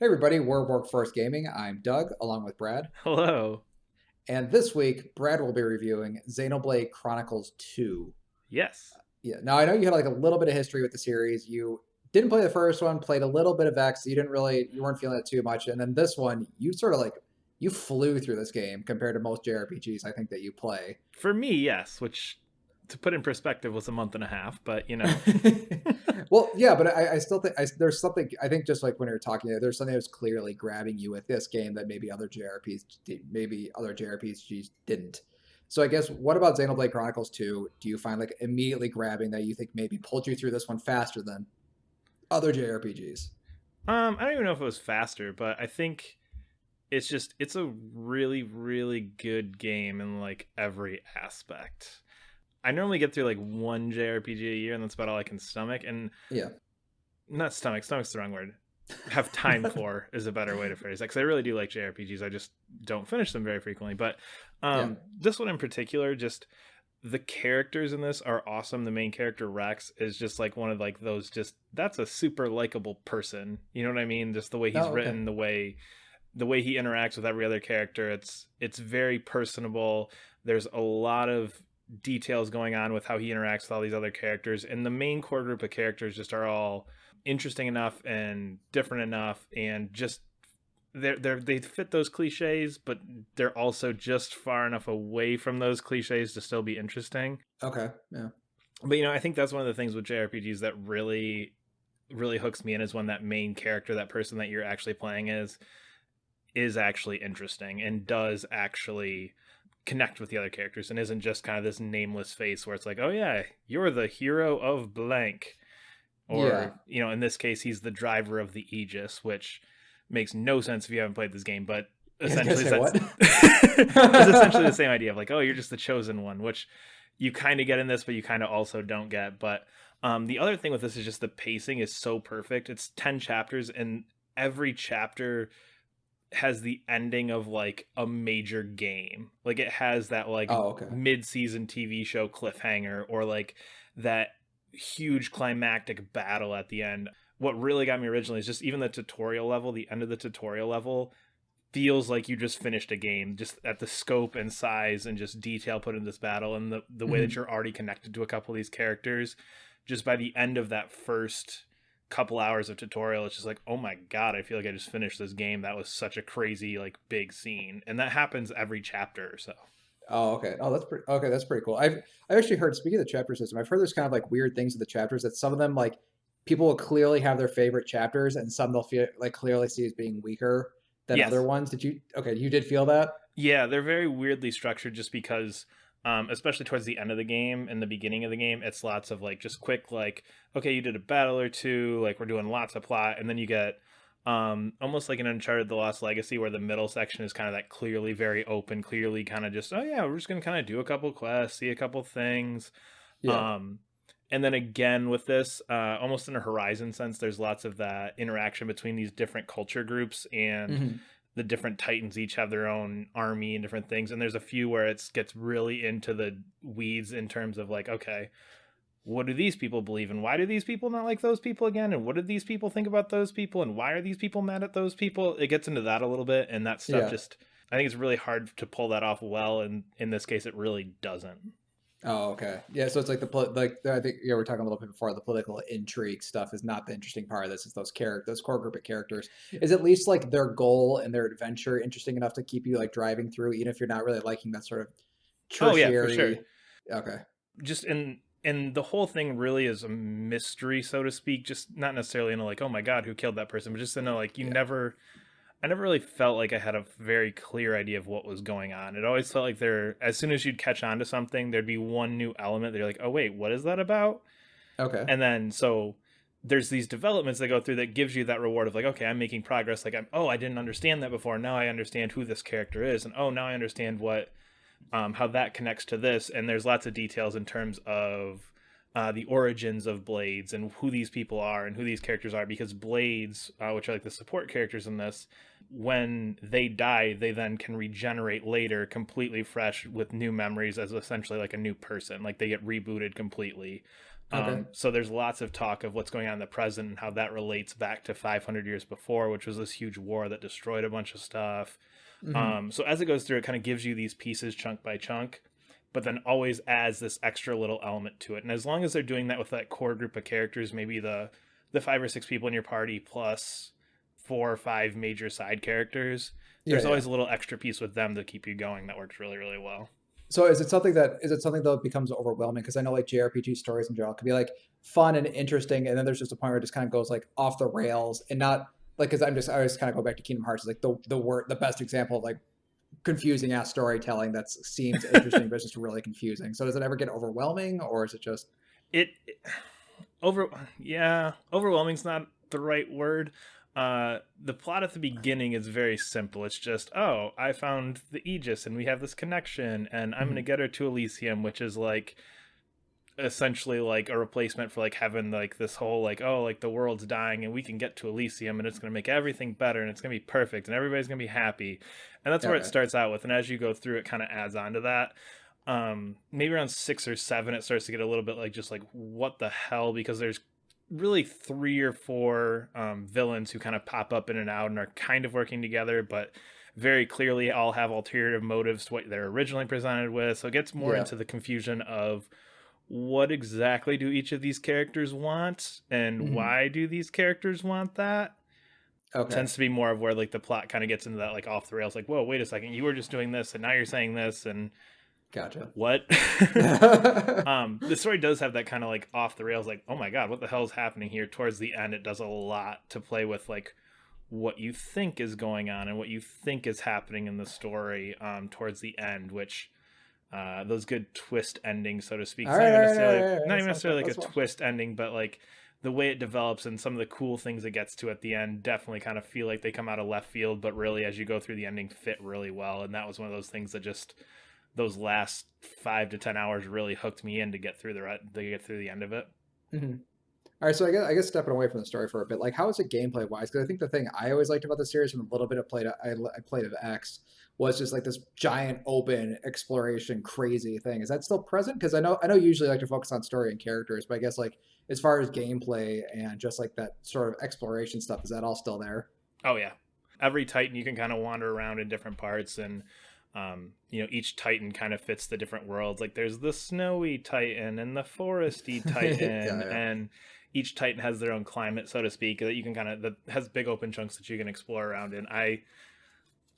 Hey everybody, we're Work First Gaming. I'm Doug, along with Brad. Hello. And this week, Brad will be reviewing Xenoblade Chronicles 2. Yes. Yeah, now I know you had like a little bit of history with the series. You didn't play the first one, played a little bit of X. You weren't feeling it too much. And then this one, you sort of like, you flew through this game compared to most JRPGs I think that you play. For me, yes, which to put in perspective was a month and a half, but Well, yeah, but I still think there's something. I think just like when you're talking, there's something that's clearly grabbing you with this game that maybe other JRPGs didn't. So I guess what about Xenoblade Chronicles 2? Do you find like immediately grabbing that you think maybe pulled you through this one faster than other JRPGs? I don't even know if it was faster, but I think it's a really really good game in like every aspect. I normally get through like one JRPG a year and that's about all I can stomach, and Yeah. not stomach's the wrong word. Have time for is a better way to phrase that, because I really do like JRPGs. I just don't finish them very frequently. But Yeah. this one in particular, just the characters in this are awesome. The main character Rex is just like one of like those, just that's a super likable person. You know what I mean? Just the way he's Oh, okay. written, the way he interacts with every other character. It's very personable. There's a lot of details going on with how he interacts with all these other characters, and the main core group of characters just are all interesting enough and different enough, and just they fit those cliches, but they're also just far enough away from those cliches to still be interesting. Okay. Yeah. But I think that's one of the things with JRPGs that really hooks me in, is when that main character, that person that you're actually playing is actually interesting and does actually connect with the other characters, and isn't just kind of this nameless face where it's like, oh yeah, you're the hero of blank. Yeah. Or in this case, he's the driver of the Aegis, which makes no sense if you haven't played this game, but I was gonna essentially say that's what? it's essentially the same idea of like, oh, you're just the chosen one, which you kind of get in this, but you kind of also don't get. But the other thing with this is just the pacing is so perfect. It's 10 chapters, and every chapter has the ending of like a major game. Like it has that like Oh, okay. mid-season TV show cliffhanger, or like that huge climactic battle at the end. What really got me originally is just even the tutorial level, the end of the tutorial level feels like you just finished a game, just at the scope and size and just detail put in this battle, and the way that Mhm. you're already connected to a couple of these characters. Just by the end of that first couple hours of tutorial, it's just like, oh my god, I feel like I just finished this game. That was such a crazy like big scene, and that happens every chapter or so. Oh, okay. Oh, that's pretty. Okay, that's pretty cool. I've actually heard. Speaking of the chapter system, I've heard there's kind of like weird things with the chapters that some of them like people will clearly have their favorite chapters, and some they'll feel like clearly see as being weaker than other Yes. ones. Did you? Okay, you did feel that? Yeah, they're very weirdly structured, just because especially towards the end of the game and the beginning of the game, it's lots of like just quick like, okay, you did a battle or two, like we're doing lots of plot, and then you get almost like an Uncharted The Lost Legacy, where the middle section is kind of that clearly very open, clearly kind of just, oh yeah, we're just gonna kind of do a couple quests, see a couple things. Yeah. Um and then again with this, almost in a Horizon sense, there's lots of that interaction between these different culture groups, and Hmm. the different titans each have their own army and different things. And there's a few where it gets really into the weeds in terms of like, okay, what do these people believe, and why do these people not like those people again, and what did these people think about those people, and why are these people mad at those people? It gets into that a little bit, and that stuff Yeah. just, I think it's really hard to pull that off well, and in this case it really doesn't. Oh, okay. Yeah. So it's like I think yeah, we are talking a little bit before the political intrigue stuff is not the interesting part of this. It's those core group of characters. Is at least like their goal and their adventure interesting enough to keep you like driving through, even if you're not really liking that sort of Oh yeah, for sure. tertiary. Okay. Just in and the whole thing really is a mystery, so to speak, just not necessarily in a like, oh my god, who killed that person, but just in a like, Yeah. I never really felt like I had a very clear idea of what was going on. It always felt like as soon as you'd catch on to something, there'd be one new element that you're like, oh wait, what is that about? Okay. And then so there's these developments that go through that gives you that reward of like, okay, I'm making progress. Like I didn't understand that before. Now I understand who this character is, and oh, now I understand what how that connects to this. And there's lots of details in terms of the origins of Blades and who these people are and who these characters are, because Blades, which are like the support characters in this, when they die, they then can regenerate later completely fresh with new memories, as essentially like a new person. Like they get rebooted completely. Okay. So there's lots of talk of what's going on in the present and how that relates back to 500 years before, which was this huge war that destroyed a bunch of stuff. Hmm. So as it goes through, it kind of gives you these pieces chunk by chunk, but then always adds this extra little element to it. And as long as they're doing that with that core group of characters, maybe the 5 or 6 people in your party plus 4 or 5 major side characters, Yeah, there's yeah. always a little extra piece with them to keep you going that works really, really well. So is it something that becomes overwhelming? Because I know like JRPG stories in general can be like fun and interesting, and then there's just a point where it just kind of goes like off the rails and not like because I always kind of go back to Kingdom Hearts, like the best example of like confusing ass storytelling that seems interesting but it's just really confusing. So does it ever get overwhelming, or is it just It over yeah, overwhelming's not the right word. The plot at the beginning is very simple. It's just, oh, I found the Aegis and we have this connection and I'm gonna Mhm. get her to Elysium, which is like essentially like a replacement for like having like this whole like, oh, like the world's dying and we can get to Elysium and it's gonna make everything better and it's gonna be perfect and everybody's gonna be happy. And that's where it Okay. starts out with, and as you go through it kind of adds on to that. Maybe around 6 or 7 it starts to get a little bit like just like what the hell, because there's really 3 or 4 villains who kind of pop up in and out and are kind of working together, but very clearly all have alternative motives to what they're originally presented with. So it gets more Yeah. into the confusion of what exactly do each of these characters want and Hmm. why do these characters want that. Okay. Tends to be more of where like the plot kind of gets into that like off the rails, like, whoa, wait a second, you were just doing this and now you're saying this, and Gotcha. what? The story does have that kind of like off the rails, like, oh my god, what the hell is happening here? Towards the end, it does a lot to play with like what you think is going on and what you think is happening in the story. Towards the end, which those good twist endings, so to speak. All It's not right, even all right, all necessarily right, all right. not That even sounds good. necessarily like Let's a watch it. twist ending, but like the way it develops and some of the cool things it gets to at the end definitely kind of feel like they come out of left field, but really as you go through the ending fit really well. And that was one of those things that just those last 5 to 10 hours really hooked me in to get through the end of it. Hmm. All right, so I guess stepping away from the story for a bit, like how is it gameplay wise? Because I think the thing I always liked about the series from a little bit of I played of X was just like this giant open exploration crazy thing. Is that still present? Because I know you usually like to focus on story and characters, but I guess like as far as gameplay and just like that sort of exploration stuff, is that all still there? Oh yeah, every Titan you can kind of wander around in different parts, and each Titan kind of fits the different worlds. Like there's the snowy Titan and the foresty Yeah, Titan, yeah. and each Titan has their own climate, so to speak, that you can kind of that has big open chunks that you can explore around in.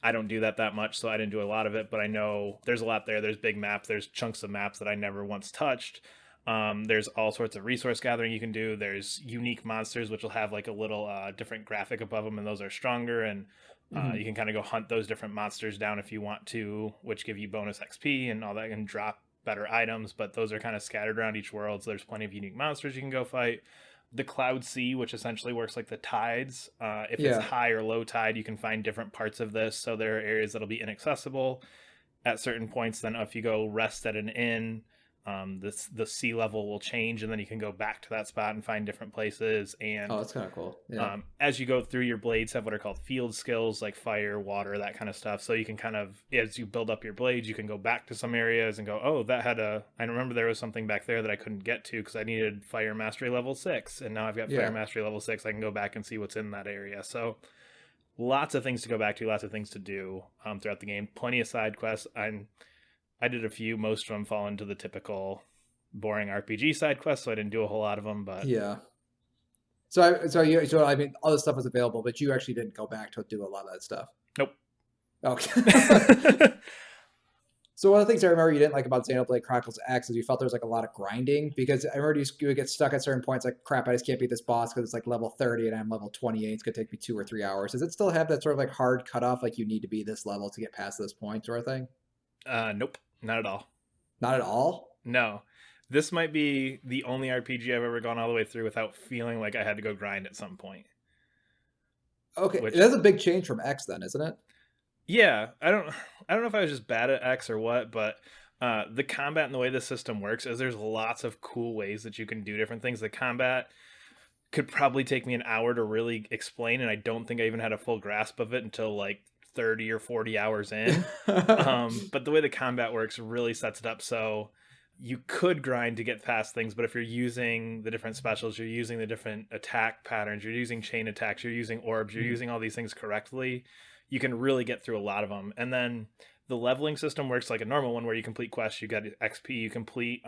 I don't do that much, so I didn't do a lot of it, but I know there's a lot there. There's big maps, there's chunks of maps that I never once touched. There's all sorts of resource gathering you can do. There's unique monsters, which will have like a little different graphic above them, and those are stronger. And you Hmm. can kind of go hunt those different monsters down if you want to, which give you bonus XP and all that, and drop better items. But those are kind of scattered around each world, so there's plenty of unique monsters you can go fight. The Cloud Sea, which essentially works like the tides. If it's Yeah. high or low tide, you can find different parts of this. So there are areas that'll be inaccessible at certain points. Then if you go rest at an inn, the sea level will change, and then you can go back to that spot and find different places. Oh, And that's kind of cool. Yeah. as you go through, your blades have what are called field skills, like fire, water, that kind of stuff. So you can kind of, as you build up your blades, you can go back to some areas and go, oh, that had a. I remember there was something back there that I couldn't get to because I needed fire mastery level 6, and now I've got fire Yeah. mastery level 6. I can go back and see what's in that area. So lots of things to go back to, lots of things to do throughout the game. Plenty of side quests. I did a few. Most of them fall into the typical boring RPG side quests, so I didn't do a whole lot of them. But Yeah. So I mean, all this stuff was available, but you actually didn't go back to do a lot of that stuff. nope. Okay. So one of the things I remember you didn't like about Xenoblade Chronicles X is you felt there was like a lot of grinding because I remember you would get stuck at certain points like crap, I just can't beat this boss because it's like level 30 and I'm level 28. It's gonna take me 2 or 3 hours. Does it still have that sort of like hard cutoff, like you need to be this level to get past this point sort of thing? Nope, not at all. Not at all. No. This might be the only RPG I've ever gone all the way through without feeling like I had to go grind at some point. Okay, Which, that's a big change from X then, isn't it? yeah, I don't know if I was just bad at X or what, but the combat and the way the system works is there's lots of cool ways that you can do different things. The combat could probably take me an hour to really explain, and I don't think I even had a full grasp of it until like 30 or 40 hours in. But the way the combat works really sets it up so you could grind to get past things, but if you're using the different specials, you're using the different attack patterns, you're using chain attacks, you're using orbs, you're using all these things correctly, you can really get through a lot of them. And then the leveling system works like a normal one where you complete quests, you get XP, you complete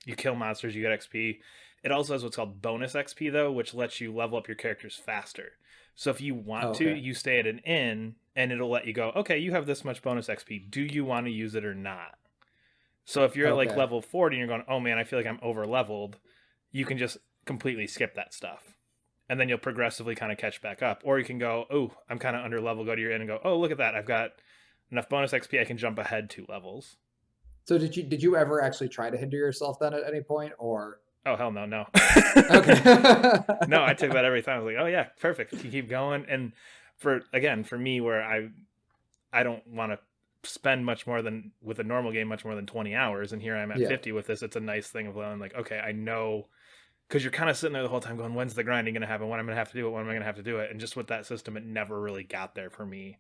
you kill monsters, you get XP. It also has what's called bonus XP though, which lets you level up your characters faster. So if you want to, Okay. you stay at an inn and it'll let you go, okay, you have this much bonus XP. Do you want to use it or not? So if you're at like Okay. level 40 and you're going, oh man, I feel like I'm over leveled, you can just completely skip that stuff. And then you'll progressively kind of catch back up. Or you can go, oh, I'm kind of under level, go to your inn and go, oh, look at that. I've got enough bonus XP, I can jump ahead 2 levels. So did you ever actually try to hinder yourself then at any point, or? Oh, hell no, no. Okay. No, I took that every time. I was like, oh yeah, perfect. You keep going. And for me, where I don't want to spend much more than with a normal game, much more than 20 hours. And here I'm at Yeah. 50 with this. It's a nice thing of like, okay, I know, because you're kind of sitting there the whole time going, when's the grinding going to happen? When I'm going to have to do it? When am I going to have to do it? And just with that system, it never really got there for me.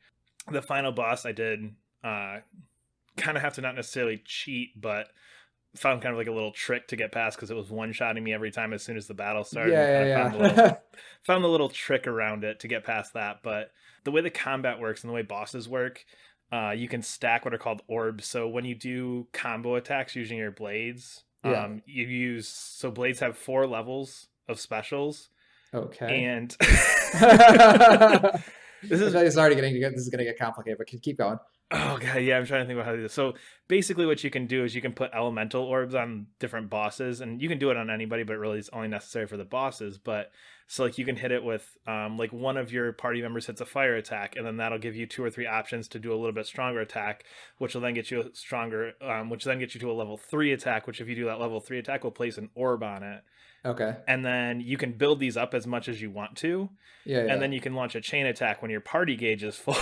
The final boss I did kind of have to not necessarily cheat, but found kind of like a little trick to get past because it was one-shotting me every time as soon as the battle started. And kind of Yeah, found yeah. found the little trick around it to get past that. But the way the combat works and the way bosses work, you can stack what are called orbs. So when you do combo attacks using your blades, Yeah. so blades have 4 levels of specials, Okay. and I this feel is like it's already this is gonna get complicated, but keep going. oh god, yeah, I'm trying to think about how to do this. So basically, what you can do is you can put elemental orbs on different bosses, and you can do it on anybody, but really it's only necessary for the bosses. But so like you can hit it with like one of your party members hits a fire attack, and then that'll give you 2 or 3 options to do a little bit stronger attack, which will then get you a stronger, which then gets you to a level 3 attack. Which if you do that level 3 attack, will place an orb on it, Okay. and then you can build these up as much as you want to, Yeah, and yeah. then you can launch a chain attack when your party gauge is full.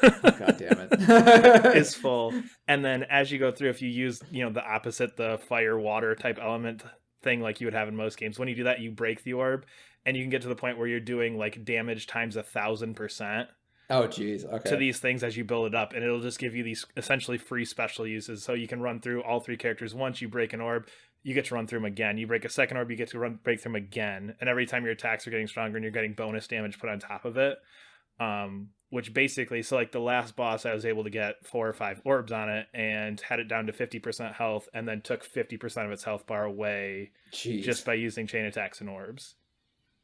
Oh, God damn it. Is full, and then as you go through, if you use the opposite, the fire water type element thing like you would have in most games, when you do that you break the orb, and you can get to the point where you're doing like damage times 1,000% Oh, geez. to Okay. these things as you build it up, and it'll just give you these essentially free special uses. So you can run through all 3 characters once. You break an orb, you get to run through them again. You break a second orb, you get to break through them again, and every time your attacks are getting stronger and you're getting bonus damage put on top of it. Which basically, so like the last boss, I was able to get 4 or 5 orbs on it and had it down to 50% health, and then took 50% of its health bar away just Jeez. by using chain attacks and orbs.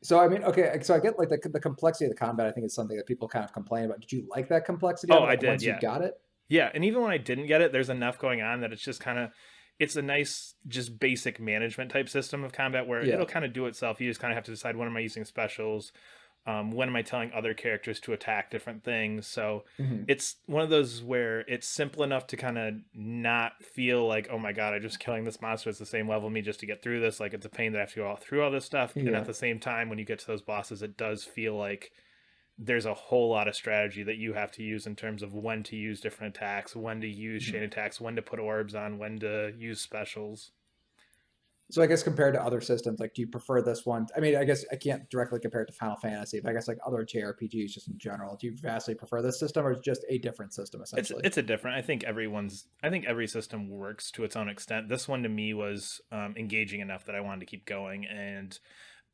So I mean, okay, so I get like the complexity of the combat. I think is something that people kind of complain about. Did you like that complexity Oh, of it? I Like did, once you yeah. got it? Yeah, and even when I didn't get it, there's enough going on that it's just kind of, it's a nice, just basic management type system of combat where Yeah. it'll kind of do itself. You just kind of have to decide, when am I using specials? When am I telling other characters to attack different things? So Hmm. it's one of those where it's simple enough to kind of not feel like, oh my god, I'm just killing this monster. It's the same level as me just to get through this. Like it's a pain that I have to go all through all this stuff. And at Yeah. the same time, when you get to those bosses, it does feel like there's a whole lot of strategy that you have to use in terms of when to use different attacks, when to use Mhm. chain attacks, when to put orbs on, when to use specials. So I guess compared to other systems, like, do you prefer this one? I mean, I guess I can't directly compare it to Final Fantasy, but I guess like other JRPGs just in general, do you vastly prefer this system, or is it just a different system essentially? It's a different. I think every system works to its own extent. This one to me was engaging enough that I wanted to keep going. And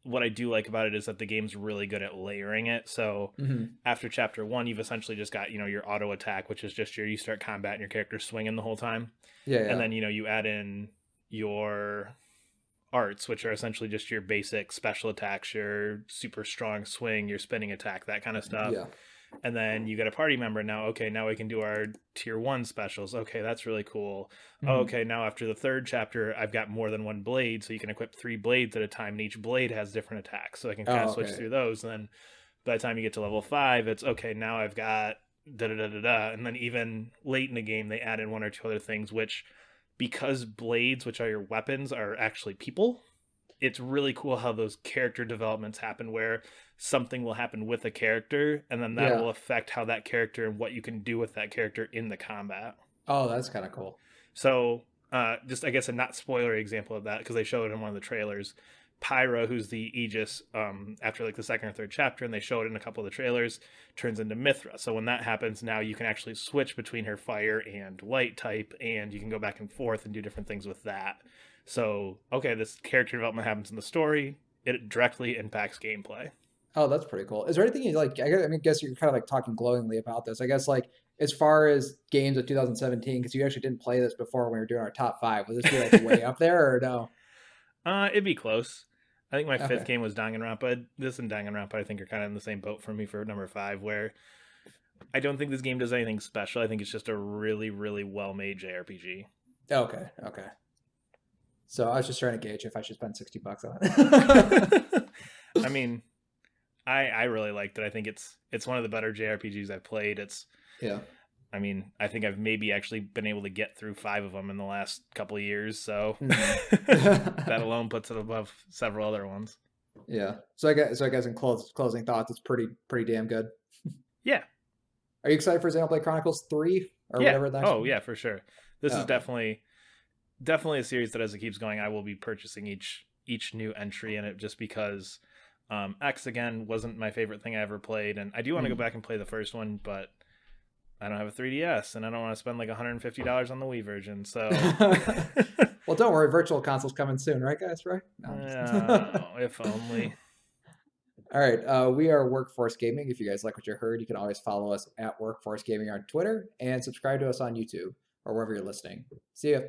what I do like about it is that the game's really good at layering it. So Hmm. after chapter 1, you've essentially just got your auto attack, which is just you start combat and your character's swinging the whole time, Yeah, and yeah. then you add in your arts, which are essentially just your basic special attacks, your super strong swing, your spinning attack, that kind of stuff. Yeah. And then you get a party member now. Okay, now we can do our tier 1 specials. Okay, that's really cool. Oh, Hmm. okay, now after the 3rd chapter, I've got more than one blade, so you can equip 3 blades at a time, and each blade has different attacks. So I can kind of Oh, switch okay. through those. And then by the time you get to level 5, it's okay, now I've got da da da da da. And then even late in the game, they add in 1 or 2 other things, which, because blades, which are your weapons, are actually people, it's really cool how those character developments happen where something will happen with a character, and then that Yeah. will affect how that character and what you can do with that character in the combat. Oh, that's kind of cool. So just I guess a not spoilery example of that, because they showed it in one of the trailers, Pyra, who's the Aegis, after like the second or third chapter, and they show it in a couple of the trailers, turns into Mithra. So when that happens, now you can actually switch between her fire and light type, and you can go back and forth and do different things with that. So, okay, this character development happens in the story. It directly impacts gameplay. Oh, that's pretty cool. Is there anything you like? I mean, guess you're kind of like talking glowingly about this. I guess like as far as games of 2017, because you actually didn't play this before when we were doing our top five. Would this be like way up there or no? It'd be close. I think my fifth Okay. game was Danganronpa. This and Danganronpa, I think, are kind of in the same boat for me for number five, where I don't think this game does anything special. I think it's just a really, really well-made JRPG. Okay. Okay. So I was just trying to gauge if I should spend $60 on it. I mean, I really liked it. I think it's one of the better JRPGs I've played. Yeah. I mean, I think I've maybe actually been able to get through 5 of them in the last couple of years, so that Mhm. alone puts it above several other ones. Yeah. So I guess in closing thoughts, it's pretty damn good. Yeah, Are you excited for Xenoblade Chronicles 3 or yeah. whatever the next Oh, one? yeah, for sure. This Oh, is okay. definitely a series that as it keeps going, I will be purchasing each new entry in it just because X again wasn't my favorite thing I ever played, and I do want to go Mm. back and play the first one, but I don't have a 3DS, and I don't want to spend like $150 on the Wii version. So, Well, don't worry, virtual console's coming soon, right, guys? Right? No, I'm just if only. All right. We are Workforce Gaming. If you guys like what you heard, you can always follow us at Workforce Gaming on Twitter and subscribe to us on YouTube or wherever you're listening. See ya.